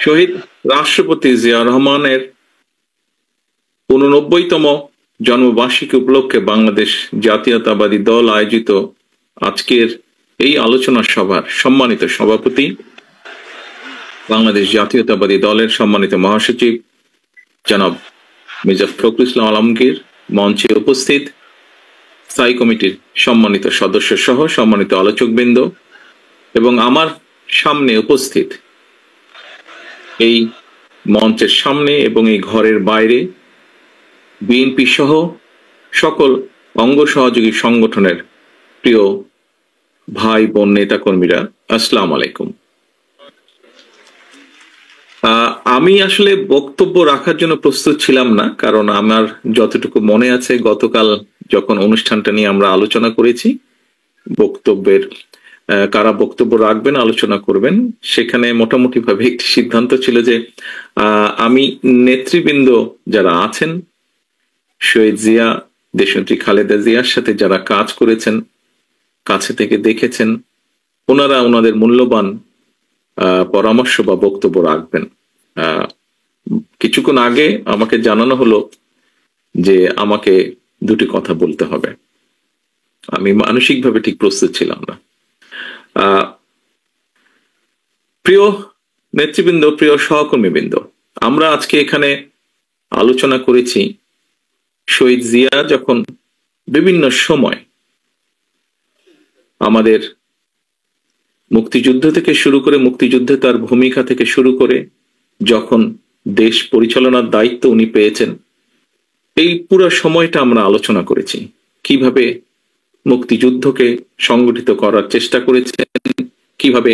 শহীদ রাষ্ট্রপতি জিয়া রহমানের ৮৯তম জন্মবার্ষিকী উপলক্ষে বাংলাদেশ জাতীয়তাবাদী দল আয়োজিত আজকের এই আলোচনা সভার সম্মানিত সভাপতি, বাংলাদেশ জাতীয়তাবাদী দলের সম্মানিত মহাসচিব জনাব মির্জা ফখরুল ইসলাম আলমগীর, মঞ্চে উপস্থিত স্থায়ী কমিটির সম্মানিত সদস্য সহ সম্মানিত আলোচকবৃন্দ এবং আমার সামনে উপস্থিত এই মঞ্চের সামনে এবং এই ঘরের বাইরে বিএনপি সহ সকল অঙ্গ সহযোগী সংগঠনের প্রিয় ভাই বোন নেতাকর্মীরা, আসসালামু আলাইকুম। আমি আসলে বক্তব্য রাখার জন্য প্রস্তুত ছিলাম না, কারণ আমার যতটুকু মনে আছে গতকাল যখন অনুষ্ঠানটা নিয়ে আমরা আলোচনা করেছি, বক্তব্যের কারা বক্তব্য রাখবেন, আলোচনা করবেন, সেখানে মোটামুটি ভাবে একটি সিদ্ধান্ত ছিল যে আমি নেতৃবৃন্দ যারা আছেন, শহীদ জিয়া, দেশনেত্রী খালেদা জিয়ার সাথে যারা কাজ করেছেন, কাছে থেকে দেখেছেন, ওনারা ওনাদের মূল্যবান পরামর্শ বা বক্তব্য রাখবেন। কিছুক্ষণ আগে আমাকে জানানো হলো যে আমাকে দুটি কথা বলতে হবে। আমি মানসিকভাবে ঠিক প্রস্তুত ছিলাম না। প্রিয় নেতৃবৃন্দ, প্রিয় সহকর্মীবৃন্দ, আমরা আজকে এখানে আলোচনা করেছি শহীদ জিয়া যখন বিভিন্ন সময় আমাদের মুক্তিযুদ্ধ থেকে শুরু করে, মুক্তিযুদ্ধে তার ভূমিকা থেকে শুরু করে যখন দেশ পরিচালনার দায়িত্ব উনি পেয়েছেন, এই পুরো সময়টা আমরা আলোচনা করেছি। কিভাবে মুক্তিযুদ্ধকে সংগঠিত করার চেষ্টা করেছেন, কিভাবে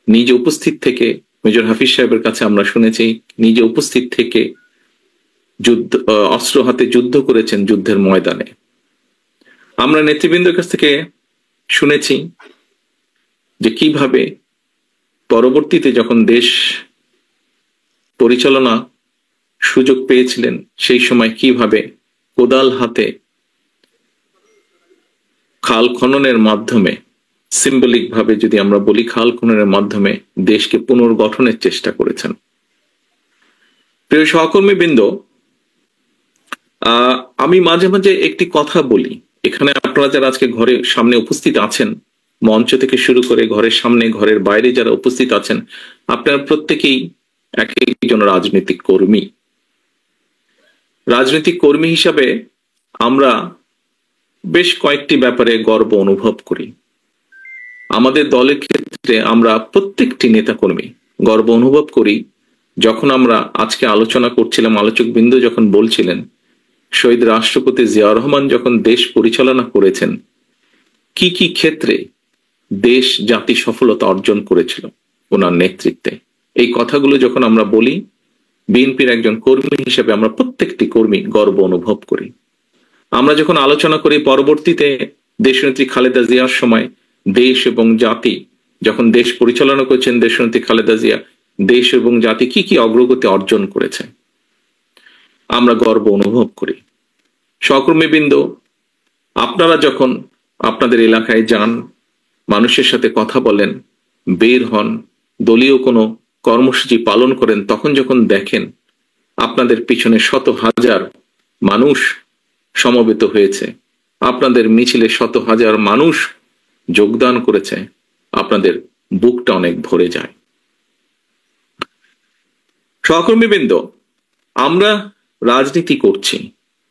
নিজে উপস্থিত থেকে, মেজর হাফিজ সাহেবের কাছে আমরা শুনেছি, নিজে উপস্থিত থেকে যুদ্ধ, অস্ত্র হাতে যুদ্ধ করেছেন যুদ্ধের ময়দানে। আমরা নেতৃবৃন্দের কাছ থেকে শুনেছি যে কিভাবে পরবর্তীতে যখন দেশ পরিচালনা সুযোগ পেয়েছিলেন, সেই সময় কিভাবে কোদাল হাতে খাল খননের মাধ্যমে, সিম্বলিক ভাবে যদি আমরা বলি, খাল খননের মাধ্যমে দেশকে পুনর্গঠনের চেষ্টা করেছেন। প্রিয় সহকর্মীবৃন্দ, আমি মাঝে মাঝে একটি কথা বলি, এখানে আপনারা যারা আজকে ঘরের সামনে উপস্থিত আছেন, মঞ্চ থেকে শুরু করে ঘরের সামনে, ঘরের বাইরে যারা উপস্থিত আছেন, আপনারা প্রত্যেকেই এক একজন রাজনৈতিক কর্মী। রাজনৈতিক কর্মী হিসাবে আমরা বেশ কয়েকটি ব্যাপারে গর্ব অনুভব করি। আমাদের দলের ক্ষেত্রে আমরা প্রত্যেকটি নেতাকর্মী গর্ব অনুভব করি। যখন আমরা আজকে আলোচনা করছিলাম, আলোচকবৃন্দ যখন বলছিলেন শহীদ রাষ্ট্রপতি জিয়া রহমান যখন দেশ পরিচালনা করেছেন, কি কি ক্ষেত্রে দেশ জাতি সফলতা অর্জন করেছিল ওনার নেতৃত্বে, এই কথাগুলো যখন আমরা বলি, বিএনপির একজন কর্মী হিসেবে আমরা প্রত্যেকটি কর্মী গর্ব অনুভব করি। আমরা যখন আলোচনা করি পরবর্তীতে দেশনেত্রী খালেদা জিয়ার সময় দেশ এবং জাতি যখন দেশ পরিচালনা করেছেন, দেশনেত্রী খালেদা জিয়া দেশ এবং জাতি কি কি অগ্রগতি অর্জন করেছে, আমরা গর্ব অনুভব করি। সহকর্মীবৃন্দ, আপনারা যখন আপনাদের এলাকায় যান, মানুষের সাথে কথা বলেন, বের হন, দলীয় কোনো কর্মসূচি পালন করেন, তখন যখন দেখেন আপনাদের পিছনে শত হাজার মানুষ সমবেত হয়েছে, আপনাদের মিছিলে শত হাজার মানুষ যোগদান করেছে, আপনাদের বুকটা অনেক ভরে যায়। সহকর্মীবৃন্দ, আমরা রাজনীতি করছি,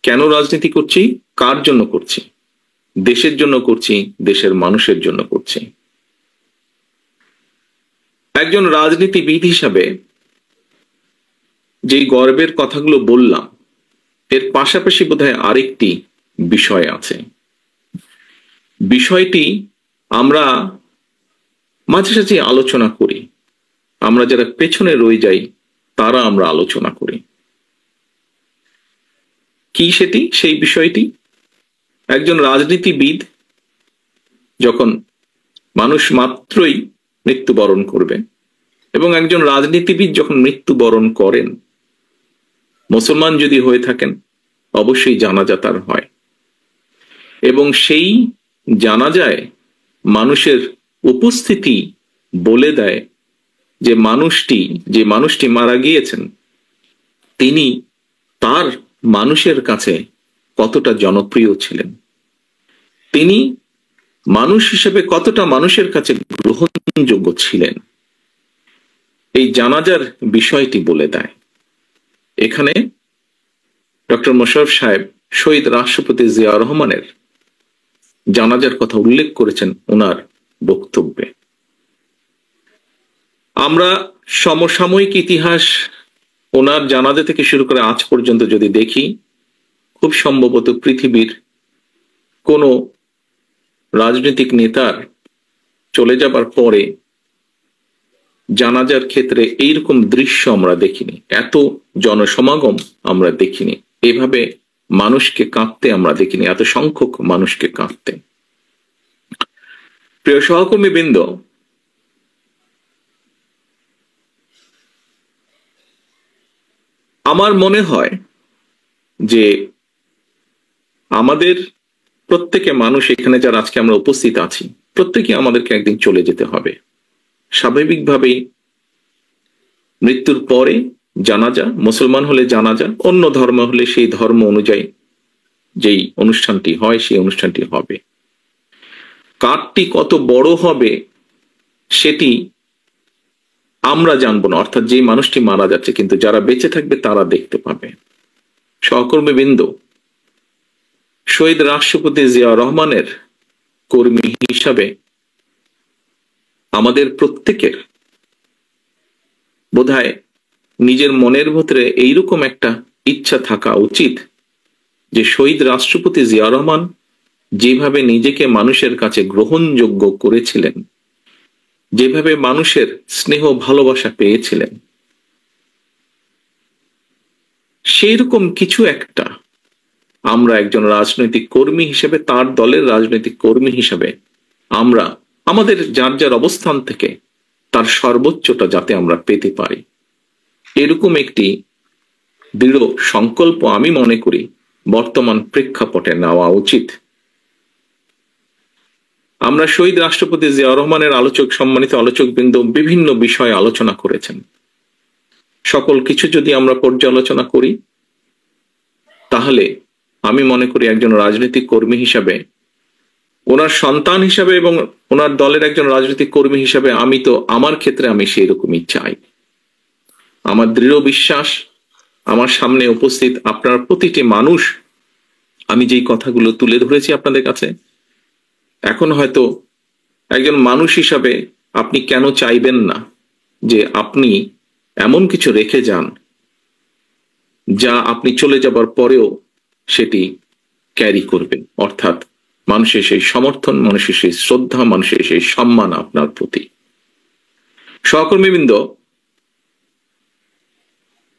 কেন রাজনীতি করছি, কার জন্য করছি? দেশের জন্য করছি, দেশের মানুষের জন্য করছি। একজন রাজনীতিবিদ হিসাবে যে গর্বের কথাগুলো বললাম, এর পাশাপাশি বোধহয় আরেকটি বিষয় আছে। বিষয়টি আমরা মাঝে সাঝে আলোচনা করি, আমরা যারা পেছনে রয়ে যাই তারা আমরা আলোচনা করি। কি সেটি? সেই বিষয়টি, একজন রাজনীতিবিদ যখন মানুষ মাত্রই মৃত্যুবরণ করবে, এবং একজন রাজনীতিবিদ যখন মৃত্যুবরণ করেন, মুসলমান যদি হয়ে থাকেন অবশ্যই জানাজা তার হয়, এবং সেই জানাজায় মানুষের উপস্থিতি বলে দেয় যে মানুষটি মারা গিয়েছেন তিনি তার মানুষের কাছে কতটা জনপ্রিয় ছিলেন, তিনি মানুষ হিসেবে কতটা মানুষের কাছে গ্রহণযোগ্য ছিলেন, এই জানাজার বিষয়টি বলে দেয়। এখানে ডক্টর মোশাররফ সাহেব শহীদ রাষ্ট্রপতি জিয়াউর রহমানের জানাজার কথা উল্লেখ করেছেন ওনার বক্তব্যে। আমরা সমসাময়িক ইতিহাস ওনার জানাজা থেকে শুরু করে আজ পর্যন্ত যদি দেখি, খুব সম্ভবত পৃথিবীর কোনো রাজনৈতিক নেতার চলে যাবার পরে জানাজার ক্ষেত্রে এইরকম দৃশ্য আমরা দেখিনি, এত জনসমাগম আমরা দেখিনি, এভাবে মানুষকে কাঁদতে আমরা দেখিনি, এত সংখ্যক মানুষকে কাঁদতে। প্রিয় সহকর্মী বৃন্দ, আমার মনে হয় যে আমাদের প্রত্যেকে মানুষ, এখানে যারা আজকে আমরা উপস্থিত আছি, প্রত্যেকে আমাদেরকে একদিন চলে যেতে হবে। স্বাভাবিকভাবেই মৃত্যুর পরে জানাজা, মুসলমান হলে জানাজা, অন্য ধর্ম হলে সেই ধর্ম অনুযায়ী যেই অনুষ্ঠানটি হয় সেই অনুষ্ঠানটি হবে। কারটি কত বড় হবে সেটি আমরা জানবো না, অর্থাৎ যে মানুষটি মারা যাচ্ছে, কিন্তু যারা বেঁচে থাকবে তারা দেখতে পাবে। সহকর্মীবৃন্দ, শহীদ রাষ্ট্রপতি জিয়াউর রহমানের কর্মী হিসাবে আমাদের প্রত্যেকের বোধহয় নিজের মনের ভিতরে এইরকম একটা ইচ্ছা থাকা উচিত যে শহীদ রাষ্ট্রপতি জিয়াউর রহমান যেভাবে নিজেকে মানুষের কাছে গ্রহণযোগ্য করেছিলেন, যেভাবে মানুষের স্নেহ ভালোবাসা পেয়েছিলেন, সেই রকম কিছু একটা আমরা একজন রাজনৈতিক কর্মী হিসেবে, তার দলের রাজনৈতিক কর্মী হিসেবে আমরা আমাদের যার যার অবস্থান থেকে তার সর্বোচ্চটা যাতে আমরা পেতে পারি, এরকম একটি দৃঢ় সংকল্প আমি মনে করি বর্তমান প্রেক্ষাপটে নেওয়া উচিত। আমরা শহীদ রাষ্ট্রপতি জিয়াউর রহমানের সম্মানিত আলোচকবৃন্দ বিভিন্ন বিষয়ে আলোচনা করেছেন। সকল কিছু যদি আমরা পর্যালোচনা করি তাহলে আমি মনে করি একজন রাজনৈতিক কর্মী হিসাবে, ওনার সন্তান হিসাবে এবং ওনার দলের একজন রাজনৈতিক কর্মী হিসাবে আমার ক্ষেত্রে আমি সেই রকমই চাই। আমার দৃঢ় বিশ্বাস, আমার সামনে উপস্থিত আপনার প্রতিটি মানুষ, আমি যেই কথাগুলো তুলে ধরেছি আপনাদের কাছে, এখন হয়তো একজন মানুষ হিসাবে আপনি কেন চাইবেন না যে আপনি এমন কিছু রেখে যান যা আপনি চলে যাবার পরেও সেটি ক্যারি করবেন, অর্থাৎ মানুষের সেই সমর্থন, মানুষের সেই শ্রদ্ধা, মানুষের সেই সম্মান আপনার প্রতি। সহকর্মীবৃন্দ,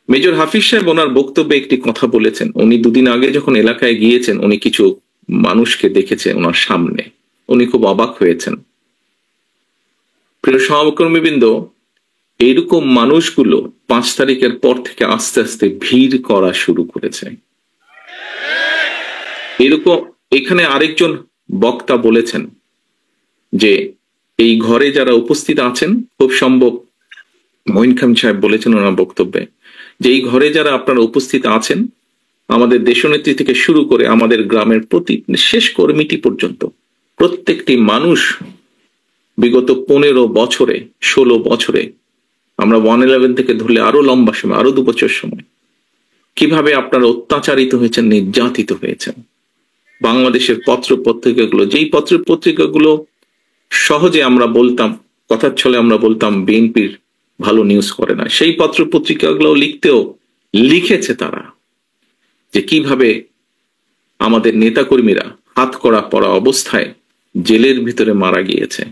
মেজর হাফিজ সাহেব ওনার বক্তব্যে একটি কথা বলেছেন। উনি দুদিন আগে যখন এলাকায় গিয়েছেন, উনি কিছু মানুষকে দেখেছেন ওনার সামনে, উনি খুব অবাক হয়েছেন। প্রিয় সহকর্মীবৃন্দ, এইরকম মানুষগুলো 5 তারিখের পর থেকে আস্তে আস্তে ভিড় করা শুরু করেছে। এরকম এখানে আরেকজন বক্তা বলেছেন যে এই ঘরে যারা উপস্থিত আছেন, খুব সম্ভব মঈন খান সাহেব বলেছেন ওনার বক্তব্যে, যে এই ঘরে যারা আপনারা উপস্থিত আছেন, আমাদের দেশনেত্রী থেকে শুরু করে আমাদের গ্রামের প্রতি শেষ কর্মীটি পর্যন্ত প্রত্যেকটি মানুষ বিগত 15 বছরে 16 বছরে, আমরা 111 থেকে ধরলে আরো লম্বা সময়, আরো 2 বছর সময়, কিভাবে আপনারা অত্যাচারিত হয়েছেন, নির্যাতিত হয়েছেন। বাংলাদেশের পত্র পত্রিকাগুলো, যেই পত্র পত্রিকাগুলো সহজে আমরা বলতাম, কথার ছলে আমরা বলতাম বিএনপির ভালো নিউজ করে না, সেই পত্র পত্রিকাগুলো লিখেছে তারা যে কিভাবে আমাদের নেতাকর্মীরা হাতকড়া পরা অবস্থায় জেলের ভিতরে মারা গিয়েছে,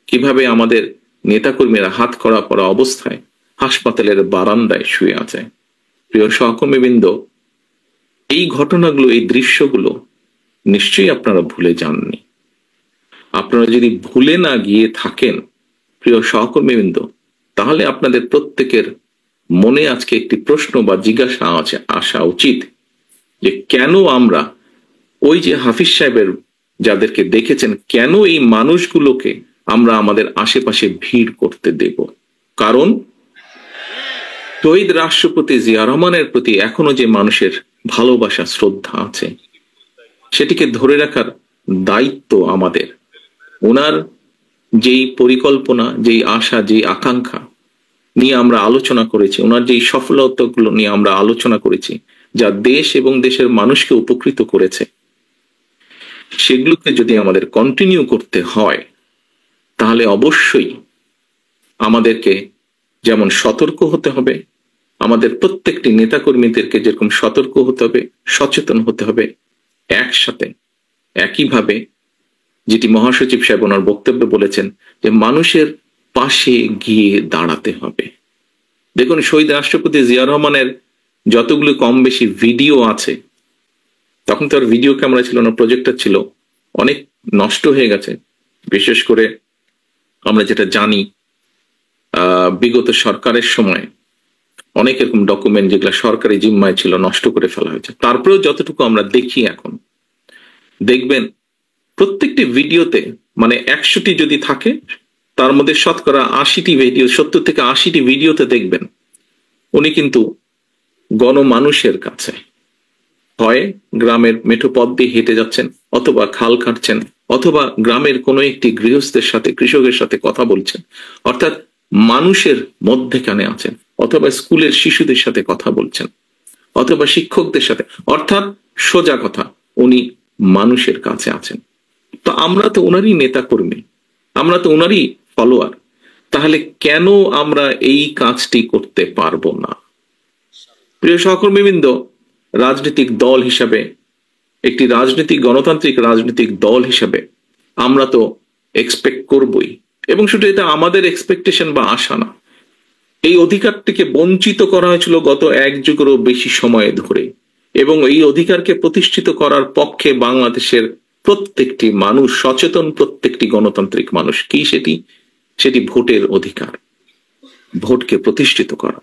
কিভাবে আমাদের নেতাকর্মীরা হাতকড়া পরা অবস্থায় হাসপাতালের বারান্দায় শুয়ে আছে। প্রিয় সহকর্মীবৃন্দ, এই ঘটনাগুলো, এই দৃশ্যগুলো নিশ্চয়ই আপনারা ভুলে যাননি। আপনারা যদি ভুলে না গিয়ে থাকেন প্রিয় সহকর্মীবৃন্দ, তাহলে আপনাদের প্রত্যেকের মনে আজকে একটি প্রশ্ন বা জিজ্ঞাসা আসা উচিত যে কেন আমরা ওই যে হাফিজ সাহেবের যাদেরকে দেখেছেন, কেন এই মানুষগুলোকে আমরা আমাদের আশেপাশে ভিড় করতে দেব? কারণ শহীদ রাষ্ট্রপতি জিয়া রহমানের প্রতি এখনো যে মানুষের ভালোবাসা শ্রদ্ধা আছে সেটিকে ধরে রাখার দায়িত্ব আমাদের। ওনার যেই পরিকল্পনা, যেই আশা, যেই আকাঙ্ক্ষা নিয়ে আমরা আলোচনা করেছি, ওনার যেই সফলতাগুলো নিয়ে আমরা আলোচনা করেছি, যা দেশ এবং দেশের মানুষকে উপকৃত করেছে, সেগুলোকে যদি আমাদের কন্টিনিউ করতে হয় তাহলে অবশ্যই আমাদেরকে যেমন সতর্ক হতে হবে, আমাদের প্রত্যেকটি নেতাকর্মীদেরকে যেরকম সতর্ক হতে হবে, সচেতন হতে হবে, একসাথে একইভাবে যেটি মহাসচিব সাহেব ওনার বক্তব্যে বলেছেন যে মানুষের পাশে গিয়ে দাঁড়াতে হবে। দেখুন, শহীদ রাষ্ট্রপতি জিয়া রহমানের যতগুলো কম বেশি ভিডিও আছে, তখন তো আর ভিডিও ক্যামেরা ছিল না, প্রজেক্টর ছিল, অনেক নষ্ট হয়ে গেছে। বিশেষ করে আমরা যেটা জানি বিগত সরকারের সময় অনেক এরকম ডকুমেন্ট যেগুলো সরকারি জিম্মায় ছিল নষ্ট করে ফেলা হয়েছে। তারপরেও যতটুকু আমরা দেখি এখন, দেখবেন প্রত্যেকটি ভিডিওতে মানে 100টি যদি থাকে তার মধ্যে শতকরা 80টি ভিডিও, 70 থেকে 80টি ভিডিওতে দেখবেন উনি কিন্তু গণমানুষের কাছে হয় গ্রামের মেঠো পথ দিয়ে হেঁটে যাচ্ছেন, অথবা খাল কাটছেন, অথবা গ্রামের কোনো একটি গৃহস্থের সাথে, কৃষকের সাথে কথা বলছেন, অর্থাৎ মানুষের মধ্যেখানে আছেন, অথবা স্কুলের শিশুদের সাথে কথা বলছেন, অথবা শিক্ষকদের সাথে, অর্থাৎ সোজা কথা উনি মানুষের কাছে আছেন। তো আমরা তো ওনারই নেতা কর্মী, আমরা তো ওনারই ফলোয়ার, তাহলে কেন আমরা এই কাজটি করতে পারবো না? প্রিয় সহকর্মীবৃন্দ, রাজনৈতিক দল হিসাবে, একটি রাজনৈতিক গণতান্ত্রিক রাজনৈতিক দল হিসাবে আমরা তো এক্সপেক্ট করবই, এবং শুধু এটা আমাদের এক্সপেকটেশন বা আশা না, এই অধিকারটিকে বঞ্চিত করা হয়েছিল গত 1 যুগেরও বেশি সময় ধরে, এবং এই অধিকারকে প্রতিষ্ঠিত করার পক্ষে বাংলাদেশের প্রত্যেকটি মানুষ সচেতন, প্রত্যেকটি গণতান্ত্রিক মানুষ। কি সেটি ভোটের অধিকার, ভোটকে প্রতিষ্ঠিত করা।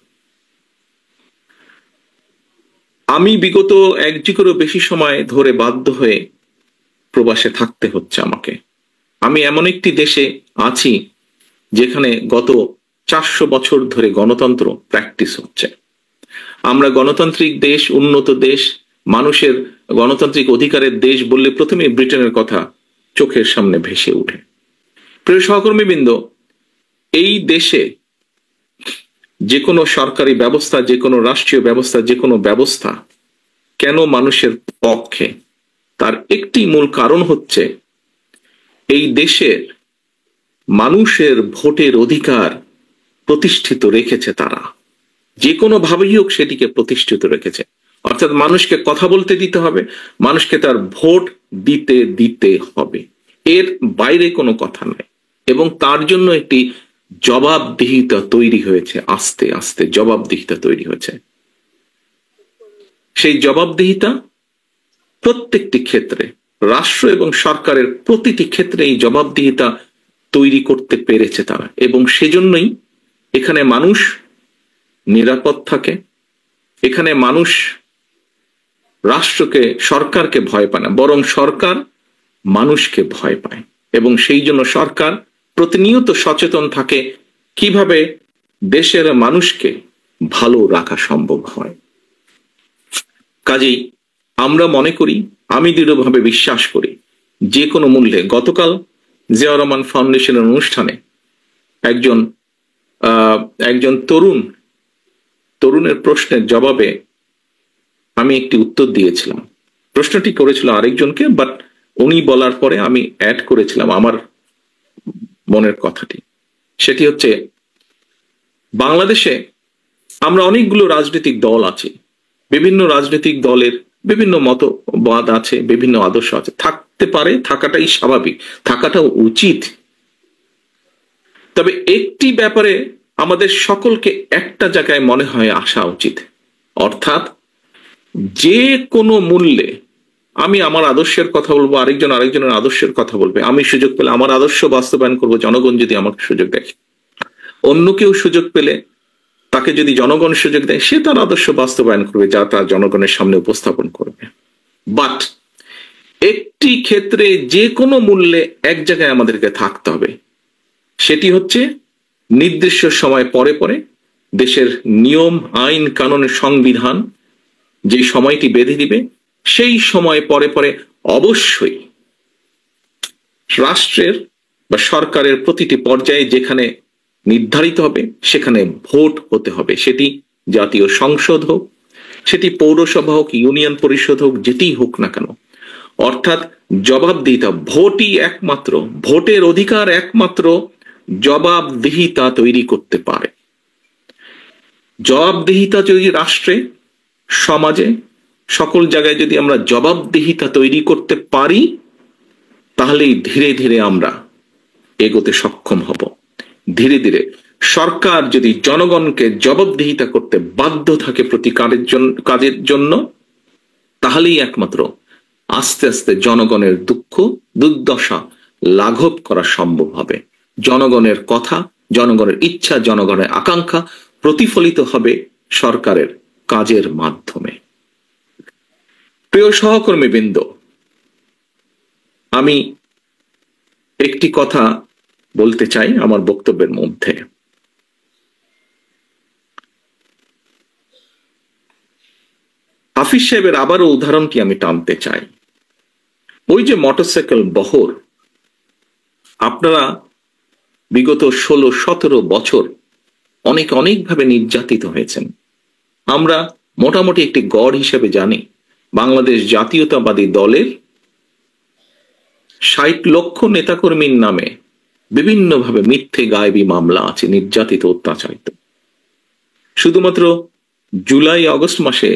আমি বিগত 1 যুগেরও বেশি সময় ধরে বাধ্য হয়ে প্রবাসে থাকতে হচ্ছে আমাকে। আমি এমন একটি দেশে আছি যেখানে গত 400 বছর ধরে গণতন্ত্র প্র্যাকটিস হচ্ছে। আমরা গণতান্ত্রিক দেশ, উন্নত দেশ, মানুষের গণতান্ত্রিক অধিকারের দেশ বললে প্রথমে ব্রিটেনের কথা চোখের সামনে ভেসে ওঠে। প্রিয় সহকর্মীবৃন্দ, এই দেশে যে কোনো সরকারি ব্যবস্থা, যে কোনো রাষ্ট্রীয় ব্যবস্থা, যে কোনো ব্যবস্থা কেন মানুষের পক্ষে, তার একটি মূল কারণ হচ্ছে এই দেশের মানুষের ভোটের অধিকার প্রতিষ্ঠিত রেখেছে তারা, যে কোনো ভাবেই হোক সেটিকে প্রতিষ্ঠিত রেখেছে। অর্থাৎ মানুষকে কথা বলতে দিতে হবে, মানুষকে তার ভোট দিতে হবে, এর বাইরে কোনো কথা নাই। এবং তার জন্য একটি জবাবদিহিতা তৈরি হয়েছে, আস্তে আস্তে জবাবদিহিতা তৈরি হয়েছে। সেই জবাবদিহিতা প্রত্যেকটি ক্ষেত্রে, রাষ্ট্র এবং সরকারের প্রতিটি ক্ষেত্রে এই জবাবদিহিতা তৈরি করতে পেরেছে তারা, এবং সেজন্যই এখানে মানুষ নিরাপদ থাকে, এখানে মানুষ রাষ্ট্রকে, সরকারকে ভয় পায় না, বরং সরকার মানুষকে ভয় পায়। এবং সেই জন্য সরকার প্রতিনিয়ত সচেতন থাকে কিভাবে দেশের মানুষকে ভালো রাখা সম্ভব হয়। কাজেই আমরা মনে করি, আমি দৃঢ়ভাবে বিশ্বাস করি, যে কোনো মূল্যে, গতকাল জিয়া রহমান ফাউন্ডেশনের অনুষ্ঠানে একজন তরুণের প্রশ্নের জবাবে আমি একটি উত্তর দিয়েছিলাম। প্রশ্নটি করেছিল আরেকজনকে, বাট উনি বলার পরে আমি অ্যাড করেছিলাম আমার মনের কথাটি। সেটি হচ্ছে, বাংলাদেশে আমরা অনেকগুলো রাজনৈতিক দল আছে, বিভিন্ন রাজনৈতিক দলের বিভিন্ন মতবাদ আছে, বিভিন্ন আদর্শ আছে, থাকতে পারে, থাকাটাই স্বাভাবিক, থাকাটাও উচিত। তবে একটি ব্যাপারে আমাদের সকলকে একটা জায়গায় মনে হয় আসা উচিত, অর্থাৎ যে কোনো মূল্যে আমি আমার আদর্শের কথা বলবো, আরেকজনের আদর্শের কথা বলবে, আমি সুযোগ পেলে আমার আদর্শ বাস্তবায়ন করব, জনগণ যদি আমাকে সুযোগ দেয়। অন্য কেউ সুযোগ পেলে, তাকে যদি জনগণ সুযোগ দেয়, সে তার আদর্শ বাস্তবায়ন করবে, যা তার জনগণের সামনে উপস্থাপন করবে। বাট একটি ক্ষেত্রে যে কোনো মূল্যে এক জায়গায় আমাদেরকে থাকতে হবে, সেটি হচ্ছে নির্দিষ্ট সময় পরে পরে দেশের নিয়ম আইন কানুনের সংবিধান যে সময়টি বেঁধে দিবে সেই সময় পরে পরে অবশ্যই রাষ্ট্রের বা সরকারের প্রতিটি পর্যায়ে যেখানে নির্ধারিত হবে সেখানে ভোট হতে হবে, সেটি জাতীয় সংসদ হোক, সেটি পৌরসভা হোক, ইউনিয়ন পরিষদ হোক, যেটি হোক না কেন। অর্থাৎ জবাবদিহিতা, ভোটই একমাত্র, ভোটের অধিকার একমাত্র জবাবদিহিতা তৈরি করতে পারে। জবাবদিহিতা যদি রাষ্ট্রে, সমাজে, সকল জায়গায় যদি আমরা জবাবদিহিতা তৈরি করতে পারি তাহলেই ধীরে ধীরে আমরা এগোতে সক্ষম হব। ধীরে ধীরে সরকার যদি জনগণকে জবাবদিহিতা করতে বাধ্য থাকে প্রতি কাজের জন্য তাহলেই একমাত্র আস্তে আস্তে জনগণের দুঃখ দুর্দশা লাঘব করা সম্ভব হবে। জনগণের কথা, জনগণের ইচ্ছা, জনগণের আকাঙ্ক্ষা প্রতিফলিত হবে সরকারের কাজের মাধ্যমে। প্রিয় সহকর্মীবৃন্দ, আমি একটি কথা বলতে চাই আমার বক্তব্যের মধ্যে। হাফিজ সাহেবের আবারও উদাহরণটি আমি টানতে চাই। ওই যে মোটরসাইকেল বহর, আপনারা বিগত 16-17 বছর অনেকভাবে নির্যাতিত হয়েছেন। আমরা মোটামুটি একটি গড় হিসেবে জানি বাংলাদেশ জাতীয়তাবাদী দলের 60 লক্ষ নেতাকর্মীর নামে বিভিন্নভাবে মিথ্যে গায়েবী মামলা আছে, নির্যাতিত, অত্যাচারিত। শুধুমাত্র জুলাই আগস্ট মাসে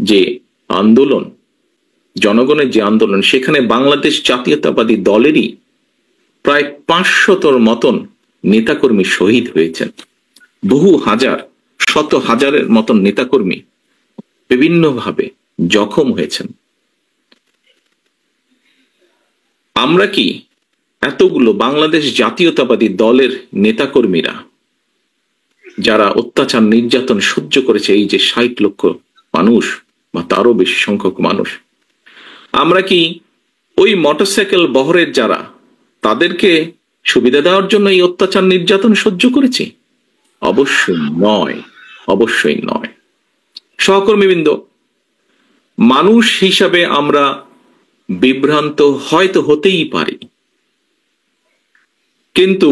যে আন্দোলন, জনগণের যে আন্দোলন, সেখানে বাংলাদেশ জাতীয়তাবাদী দলেরই প্রায় 500 মতন নেতাকর্মী শহীদ হয়েছেন। বহু হাজার, শত হাজারের মতন নেতাকর্মী বিভিন্নভাবে জখম হয়েছেন। আমরা কি এতগুলো বাংলাদেশ জাতীয়তাবাদী দলের নেতাকর্মীরা যারা অত্যাচার নির্যাতন সহ্য করেছে, এই যে 60 লক্ষ মানুষ বা তারও বেশি সংখ্যক মানুষ, আমরা কি ওই মোটরসাইকেল বহরের যারা, তাদেরকে সুবিধা দেওয়ার জন্য এই অত্যাচার নির্যাতন সহ্য করেছি? অবশ্যই নয়, অবশ্যই নয়। সহকর্মীবৃন্দ, মানুষ হিসাবে আমরা বিভ্রান্ত হয়তো হতেই পারি, কিন্তু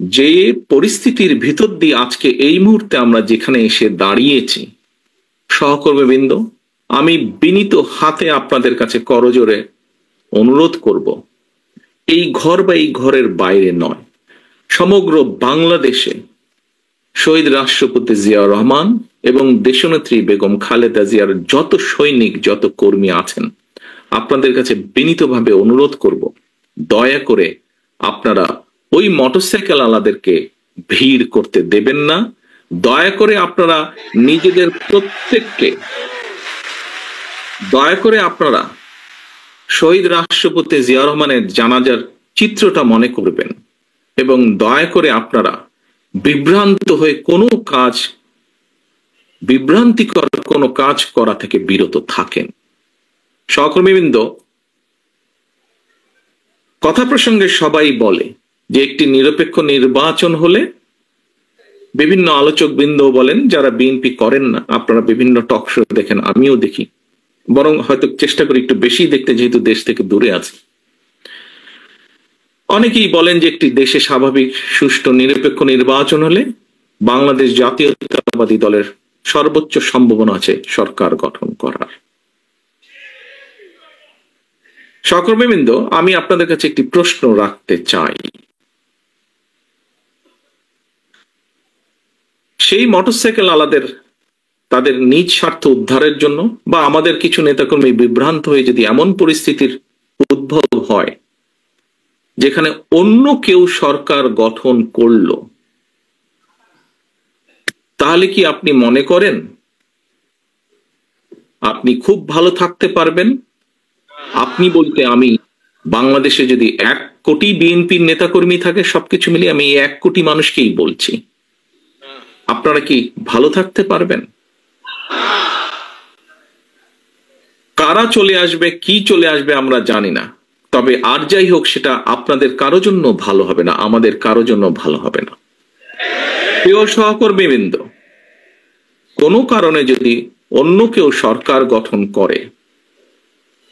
যে পরিস্থিতির ভিতর দিয়ে আজকে এই মুহূর্তে আমরা যেখানে এসে দাঁড়িয়েছি, সহকর্মীবৃন্দ, আমি বিনীত হাতে আপনাদের কাছে করজোরে অনুরোধ করব, এই ঘর বা এই ঘরের বাইরে নয়, সমগ্র বাংলাদেশে শহীদ রাষ্ট্রপতি জিয়াউর রহমান এবং দেশনেত্রী বেগম খালেদা জিয়ার যত সৈনিক, যত কর্মী আছেন, আপনাদের কাছে বিনীতভাবে অনুরোধ করব, দয়া করে আপনারা ওই মোটরসাইকেল আলাদেরকে ভিড় করতে দেবেন না। দয়া করে আপনারা নিজেদের প্রত্যেককে, দয়া করে আপনারা শহীদ রাষ্ট্রপতি জিয়াউর রহমানের জানাজার চিত্রটা মনে করবেন এবং দয়া করে আপনারা বিভ্রান্ত হয়ে কোনো কাজ, বিভ্রান্তিকর কোনো কাজ করা থেকে বিরত থাকেন। সহকর্মীবৃন্দ, কথা প্রসঙ্গে সবাই বলে যে একটি নিরপেক্ষ নির্বাচন হলে, বিভিন্ন আলোচক বৃন্দ বলেন যারা বিএনপি করেন না, আপনারা বিভিন্ন টক শো দেখেন, আমিও দেখি, বরং হয়তো চেষ্টা করি একটু বেশি দেখতে, যেহেতু দেশ থেকে দূরে আছে। অনেকেই বলেন যে একটি দেশে স্বাভাবিক সুষ্ঠু নিরপেক্ষ নির্বাচন হলে বাংলাদেশ জাতীয়তাবাদী দলের সর্বোচ্চ সম্ভাবনা আছে সরকার গঠন করার। সহকর্মীবৃন্দ, আমি আপনাদের কাছে একটি প্রশ্ন রাখতে চাই। সেই মোটরসাইকেল আলাদের তাদের নিজ স্বার্থ উদ্ধারের জন্য বা আমাদের কিছু নেতাকর্মী বিভ্রান্ত হয়ে যদি এমন পরিস্থিতির উদ্ভব হয় যেখানে অন্য কেউ সরকার গঠন করলো, তাহলে কি আপনি মনে করেন আপনি খুব ভালো থাকতে পারবেন? আপনি বলতে আমি বাংলাদেশে যদি 1 কোটি বিএনপির নেতাকর্মী থাকে, সবকিছু মিলিয়ে আমি 1 কোটি মানুষকেই বলছি, আপনারা কি ভালো থাকতে পারবেন? কারা চলে আসবে, কি চলে আসবে আমরা জানি না, তবে আর যাই হোক, সেটা আপনাদের কারো জন্য ভালো হবে না, আমাদের কারো জন্য ভালো হবে না। প্রিয় সহকর্মীবৃন্দ, কোনো কারণে যদি অন্য কেউ সরকার গঠন করে,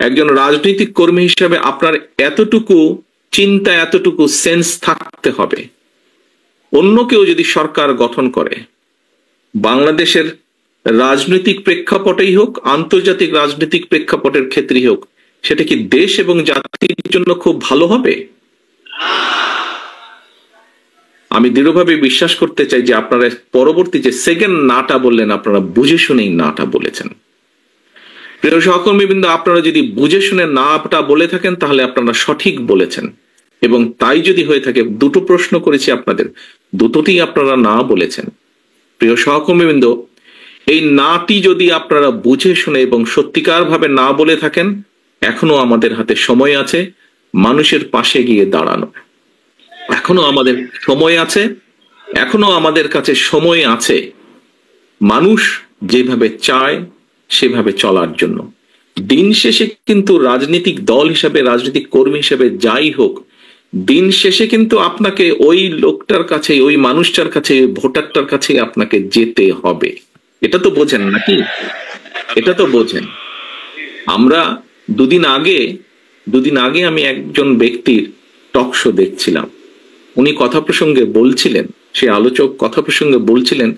একজন রাজনৈতিক কর্মী হিসেবে আপনার এতটুকু চিন্তা, এতটুকু সেন্স থাকতে হবে, অন্য কেউ যদি সরকার গঠন করে, বাংলাদেশের রাজনৈতিক প্রেক্ষাপটেই হোক, আন্তর্জাতিক রাজনৈতিক প্রেক্ষাপটের ক্ষেত্রেই হোক, সেটা কি দেশ এবং জাতির জন্য খুব ভালো হবে? আমি দৃঢ়ভাবে বিশ্বাস করতে চাই যে আপনারা পরবর্তী যে সেকেন্ড নাটা বললেন, আপনারা বুঝে শুনেই নাটা বলেছেন। প্রিয় সহকর্মীবৃন্দ, আপনারা যদি বুঝে শুনে নাটা বলে থাকেন তাহলে আপনারা সঠিক বলেছেন, এবং তাই যদি হয়ে থাকে, দুটো প্রশ্ন করেছি আপনাদের, দুটোতেই আপনারা না বলেছেন। প্রিয় সহকর্মীবৃন্দ, এই নাটি যদি আপনারা বুঝে শুনে এবং সত্যিকার ভাবে না বলে থাকেন, এখনো আমাদের হাতে সময় আছে মানুষের পাশে গিয়ে দাঁড়ানো। এখনো আমাদের সময় আছে, এখনো আমাদের কাছে সময় আছে মানুষ যেভাবে চায় সেভাবে চলার জন্য। দিন শেষে কিন্তু রাজনৈতিক দল হিসাবে, রাজনৈতিক কর্মী হিসাবে যাই হোক, দিন শেষে কিন্তু আপনাকে ওই লোকটার কাছে, ওই মানুষটার কাছে, ভোটারটার কাছে আপনাকে যেতে হবে। এটা তো বোঝেন নাকি? এটা তো বোঝেন। আমরা দুদিন আগে আমি একজন ব্যক্তির টক শো দেখছিলাম। উনি কথা প্রসঙ্গে বলছিলেন, সে আলোচক কথা প্রসঙ্গে বলছিলেন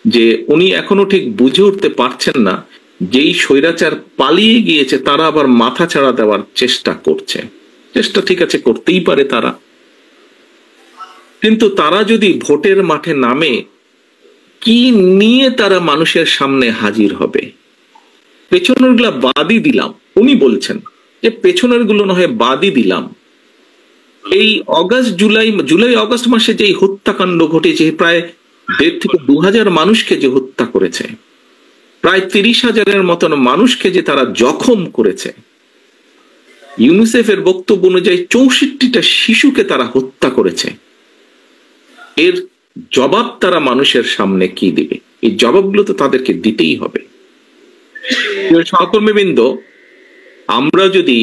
যে উনি এখনো ঠিক বুঝে উঠতে পারছেন না, যেই স্বৈরাচার পালিয়ে গিয়েছে তারা আবার মাথা ছাড়া দেওয়ার চেষ্টা করছে। চেষ্টা ঠিক আছে, করতেই পারে তারা, কিন্তু তারা যদি ভোটের মাঠে নামে, কি নিয়ে তারা মানুষের সামনে হাজির হবে? পেছনের গুলা বাদই দিলাম, উনি বলছেন যে পেছনের গুলো না হয় বাদই দিলাম, এই জুলাই অগস্ট মাসে যে হত্যাকাণ্ড ঘটেছে, প্রায় 1.5 থেকে 2,000 মানুষকে যে হত্যা করেছে, প্রায় 30,000-এর মতন মানুষকে যে তারা জখম করেছে, ইউনিসেফের বক্তব্য অনুযায়ী 64টা শিশুকে তারা হত্যা করেছে, এর জবাব তারা মানুষের সামনে কি দিবে? এই জবাবগুলো তো তাদেরকে দিতেই হবে। সহকর্মীবৃন্দ, আমরা যদি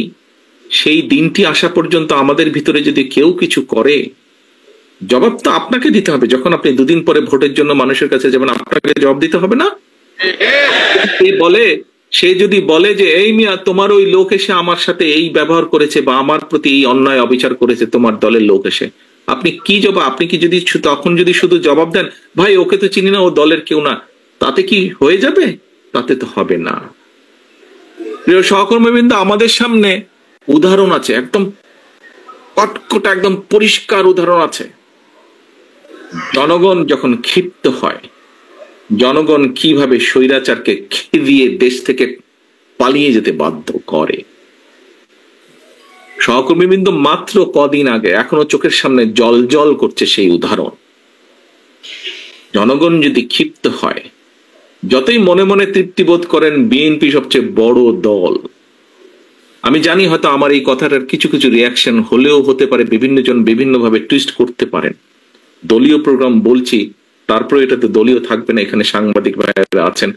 সেই দিনটি আসা পর্যন্ত আমাদের ভিতরে যদি কেউ কিছু করে, জবাব তো আপনাকে দিতে হবে। যখন আপনি দুদিন পরে ভোটের জন্য মানুষের কাছে যাবেন, আপনাকে জবাব দিতে হবে না? সে যদি বলে যে এই মিয়া, তোমার ওই লোক এসে আমার সাথে এই ব্যবহার করেছে বা আমার প্রতি এই অন্যায় অবিচার করেছে, তোমার দলের লোক এসে, আপনি কি জবাব? আপনি কি যদি তখন যদি শুধু জবাব দেন, ভাই ওকে তো চিনি না, ও দলের কেউ না, তাতে কি হয়ে যাবে? তাতে তো হবে না। প্রিয় সহকর্মীবৃন্দ, আমাদের সামনে উদাহরণ আছে, একদম কটকটা, একদম পরিষ্কার উদাহরণ আছে। জনগণ যখন ক্ষিপ্ত হয়, জনগণ কিভাবে স্বৈরাচারকে খেদিয়ে দেশ থেকে পালিয়ে যেতে বাধ্য করে। সহকর্মীবৃন্দ, মাত্র কদিন আগে, এখনো চোখের সামনে জল করছে সেই উদাহরণ। জনগণ যদি ক্ষিপ্ত হয়, যতই মনে মনে তৃপ্তিবোধ করেন বিএনপি সবচেয়ে বড় দল, আমি জানি হয়তো আমার এই কথাটার কিছু কিছু রিয়াকশন হলেও হতে পারে, বিভিন্ন জন বিভিন্ন ভাবে টুইস্ট করতে পারেন। দলীয় প্রোগ্রাম বলছি, তারপরে এটা তো দলীয় থাকবে না, এখানে সাংবাদিক ভাইরা আছেন,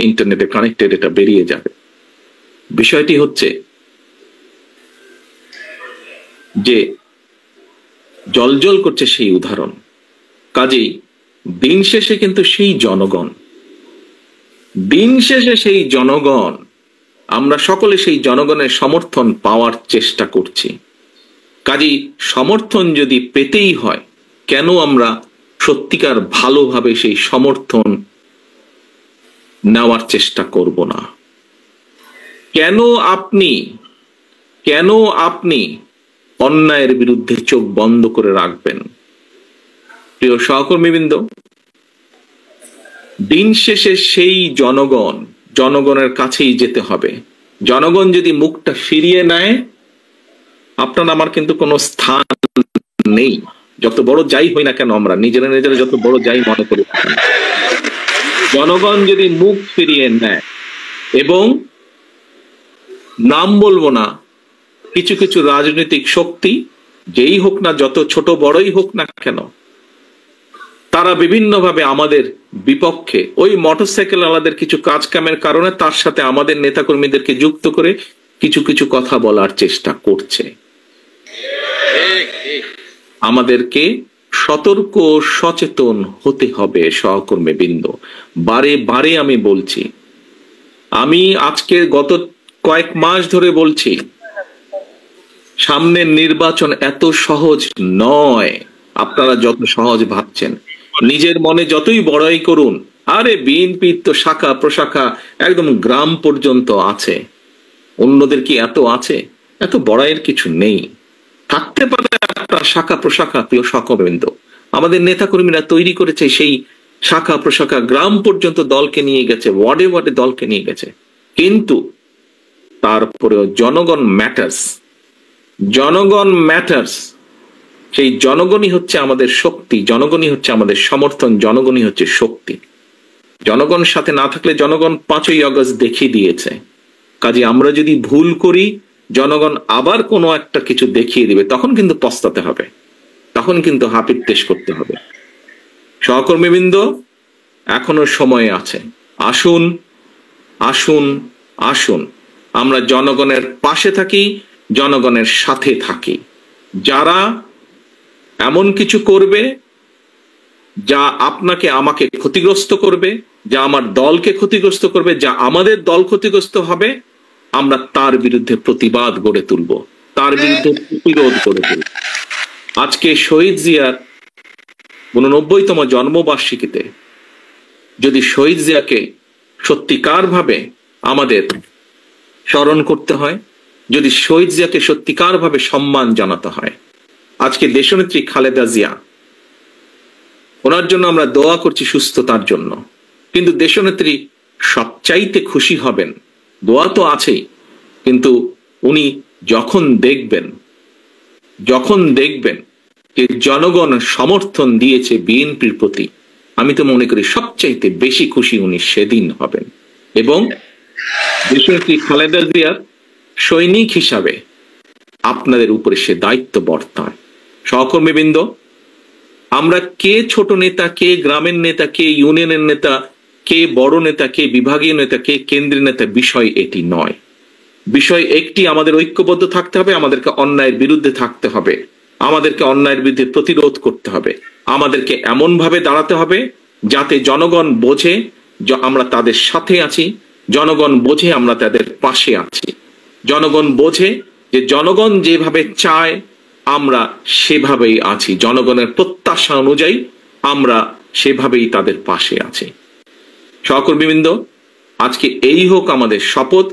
ইন্টারনেটে কানেক্টেড, এটা বেরিয়ে যাবে। বিষয়টি হচ্ছে যে জল করছে সেই উদাহরণ। কাজেই দিন শেষে কিন্তু সেই জনগণ, আমরা সকলে সেই জনগণের সমর্থন পাওয়ার চেষ্টা করছি। কাজেই সমর্থন যদি পেতেই হয়, কেন আমরা সত্যিকার ভালোভাবে সেই সমর্থন নেওয়ার চেষ্টা করব না? কেন আপনি অন্যায়ের বিরুদ্ধে চোখ বন্ধ করে রাখবেন? প্রিয় সহকর্মীবৃন্দ, দিন শেষে সেই জনগণের কাছেই যেতে হবে। জনগণ যদি মুখটা ফিরিয়ে নেয়, আপনার আমার কিন্তু কোনো স্থান নেই। যত বড় যাই হই না কেন, আমরা নিজেরা যত বড় যাই মনে করি, জনগণ যদি মুখ ফিরিয়ে নেয়, এবং নাম বলবো না, কিছু কিছু রাজনৈতিক শক্তি, যেই হোক না, যত ছোট বড়ই হোক না কেন, তারা বিভিন্নভাবে আমাদের বিপক্ষে, ওই মোটরসাইকেল আলাদের কিছু কাজ কামের কারণে তার সাথে আমাদের নেতাকর্মীদেরকে যুক্ত করে কিছু কিছু কথা বলার চেষ্টা করছে। আমাদেরকে সতর্ক সচেতন হতে হবে সহকর্মীবৃন্দ। বারে বারে আমি বলছি, আমি আজকে গত কয়েক মাস ধরে বলছি, সামনের নির্বাচন এত সহজ নয় আপনারা যত সহজ ভাবছেন। নিজের মনে যতই বড়াই করুন, আরে বিএনপি তো শাখা প্রশাখা একদম গ্রাম পর্যন্ত আছে, অন্যদের কি এত আছে? এত বড়াইয়ের কিছু নেই। থাকতে পারে একটা শাখা প্রশাখা, প্রিয় সহকর্মীবৃন্দ, আমাদের নেতাকর্মীরা তৈরি করেছে সেই শাখা প্রশাখা, গ্রাম পর্যন্ত দলকে নিয়ে গেছে, ওয়ার্ডে ওয়ার্ডে দলকে নিয়ে গেছে, কিন্তু তারপরেও জনগণ ম্যাটার্স। জনগণ ম্যাটার্স। সেই জনগণই হচ্ছে আমাদের শক্তি, জনগণই হচ্ছে আমাদের সমর্থন, জনগণই হচ্ছে শক্তি। জনগণ সাথে না থাকলে জনগণ 5ই আগস্ট দেখিয়ে দিয়েছে। কাজে আমরা যদি ভুল করি, জনগণ আবার কোনো একটা কিছু দেখিয়ে দিবে, তখন কিন্তু পস্তাতে হবে, তখন কিন্তু হাপিত্তেশ করতে হবে। সহকর্মীবৃন্দ, এখনো সময় আছে। আসুন আসুন আসুন, আমরা জনগণের পাশে থাকি, জনগণের সাথে থাকি। যারা এমন কিছু করবে যা আপনাকে আমাকে ক্ষতিগ্রস্ত করবে, যা আমার দলকে ক্ষতিগ্রস্ত করবে, যা আমাদের দল ক্ষতিগ্রস্ত হবে, আমরা তার বিরুদ্ধে প্রতিবাদ গড়ে তুলব, তার বিরুদ্ধে প্রতিরোধ গড়ে তুলব। আজকে শহীদ জিয়ার 89তম জন্মবার্ষিকীতে যদি শহীদ জিয়াকে সত্যিকার ভাবে আমাদের স্মরণ করতে হয়, যদি শহীদ জিয়াকে সত্যিকার ভাবে সম্মান জানাতে হয়, আজকে দেশনেত্রী খালেদা জিয়া, ওনার জন্য আমরা দোয়া করছি সুস্থতার জন্য, কিন্তু দেশনেত্রী সবচাইতে খুশি হবেন, দোয়া তো আছেই, কিন্তু উনি যখন দেখবেন যে জনগণ সমর্থন দিয়েছে বিএনপির প্রতি, আমি তো মনে করি সবচাইতে বেশি খুশি উনি সেদিন হবেন। এবং দেশনেত্রী খালেদা জিয়ার সৈনিক হিসাবে আপনাদের উপরে সে দায়িত্ব বর্তায়। সহকর্মীবৃন্দ, আমরা কে ছোট নেতা, কে গ্রামের নেতা, কে ইউনিয়নের নেতা, কে বড় নেতা, কে বিভাগীয় নেতা, কে কেন্দ্রীয় নেতা, বিষয় এটি নয়। বিষয় একটি, আমাদের ঐক্যবদ্ধ থাকতে হবে, আমাদেরকে অন্যায়ের বিরুদ্ধে থাকতে হবে, আমাদেরকে অন্যায়ের বিরুদ্ধে প্রতিরোধ করতে হবে, আমাদেরকে এমন ভাবে দাঁড়াতে হবে যাতে জনগণ বোঝে যে আমরা তাদের সাথে আছি, জনগণ বোঝে আমরা তাদের পাশে আছি, জনগণ বোঝে যে জনগণ যেভাবে চায় আমরা সেভাবেই আছি, জনগণের প্রত্যাশা অনুযায়ী আমরা সেভাবেই তাদের পাশে আছি। সহকর্মীবৃন্দ, আজকে এই হোক আমাদের শপথ,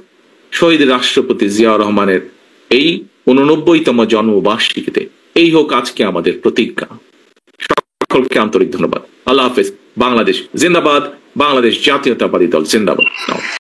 শহীদ রাষ্ট্রপতি জিয়াউর রহমানের এই 89তম জন্মবার্ষিকীতে এই হোক আজকে আমাদের প্রতিজ্ঞা। সকলকে আন্তরিক ধন্যবাদ। আল্লাহ হাফেজ। বাংলাদেশ জিন্দাবাদ। বাংলাদেশ জাতীয়তাবাদী দল জিন্দাবাদ।